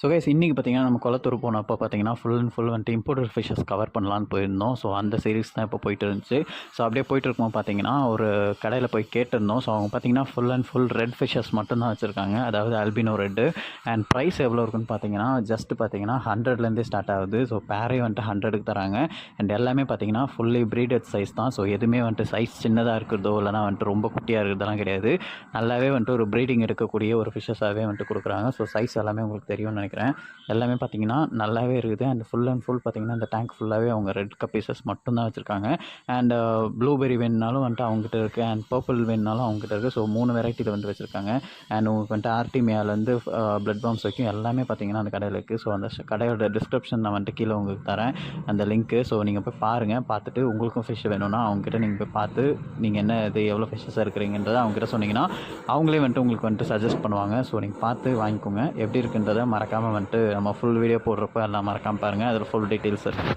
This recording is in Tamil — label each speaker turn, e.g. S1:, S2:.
S1: ஸோ கைஸ் இன்றைக்கி பார்த்தீங்கன்னா நம்ம குளத்தூர் போனப்போ பார்த்தீங்கன்னா ஃபுல் அண்ட் ஃபுல் வந்துட்டு இம்போர்ட்டட் ஃபிஷ்ஷஸ் கவர் பண்ணலான்னு போயிருந்தோம். ஸோ அந்த சீரிஸ் தான் இப்போ போயிட்டு இருந்துச்சு. ஸோ அப்படியே போயிட்டு இருக்கும்போது பார்த்தீங்கன்னா ஒரு கடையில் போய் கேட்டிருந்தோம். ஸோ அவங்க பார்த்தீங்கன்னா full and full red fishes மட்டும்தான் வச்சுருக்காங்க, அதாவது அல்பினோ ரெட்டு. அண்ட் ப்ரைஸ் எவ்வளோ இருக்குன்னு பார்த்தீங்கன்னா ஜஸ்ட் பார்த்தீங்கன்னா 100லேருந்தே ஸ்டார்ட் ஆகுது. ஸோ பேரே வந்துட்டு 100க்கு தராங்க. அண்ட் எல்லாமே பார்த்தீங்கன்னா ஃபுல்லி ப்ரீடட் சைஸ் தான். ஸோ எதுவுமே வந்துட்டு சைஸ் சின்னதாக இருக்கிறதோ இல்லைனா வந்துட்டு ரொம்ப குட்டியாக இருக்கிறதெல்லாம் கிடையாது. நல்லாவே வந்துட்டு ஒரு ப்ரீடிங் இருக்கக்கூடிய ஒரு ஃபிஷ்ஷஸாகவே வந்துட்டு கொடுக்குறாங்க. ஸோ சைஸ் எல்லாமே உங்களுக்கு தெரியும்னு நினைக்கிறேன். எல்லாமே பார்த்தீங்கன்னா நல்லாவே இருக்குது. அண்ட் ஃபுல் அண்ட் ஃபுல் பார்த்தீங்கன்னா இந்த டேங்க் ஃபுல்லாகவே அவங்க ரெட் கப் பீசஸ் மட்டும்தான் வச்சுருக்காங்க. அண்ட் ப்ளூபெரி வேணுனாலும் வந்துட்டு அவங்ககிட்ட இருக்குது. அண்ட் பர்பிள் வேணுனாலும் அவங்ககிட்ட இருக்குது. ஸோ 3 வெரைட்டியில் வந்து வச்சுருக்காங்க. அண்ட் உங்களுக்கு வந்துட்டு ஆர்டிமியாலேருந்து பிளட் பாம்ஸ் வரைக்கும் எல்லாமே பார்த்தீங்கன்னா அந்த கடையில் இருக்குது. ஸோ அந்த கடையோட டிஸ்கிரிப்ஷன் நான் வந்துட்டு கீழே உங்களுக்கு தரேன் அந்த லிங்க்கு. ஸோ நீங்கள் போய் பாருங்கள். பார்த்துட்டு உங்களுக்கும் ஃபிஷ் வேணும்னா அவங்ககிட்ட நீங்கள் போய் பார்த்து நீங்கள் என்ன இது எவ்வளோ ஃபிஷ்ஷஸ் இருக்கிறீங்கன்றதை அவங்ககிட்ட சொன்னீங்கன்னா அவங்களே வந்துட்டு உங்களுக்கு வந்துட்டு சஜஸ்ட் பண்ணுவாங்க. ஸோ நீங்கள் பார்த்து வாங்கிக்கோங்க. எப்படி இருக்குன்றதை மறக்காமல் வந்துட்டு நம்ம ஃபுல் வீடியோ போடுறப்போ எல்லாம் மறக்காமல் பாருங்கள். அதில் ஃபுல் டீட்டெயில்ஸ் இருக்குது.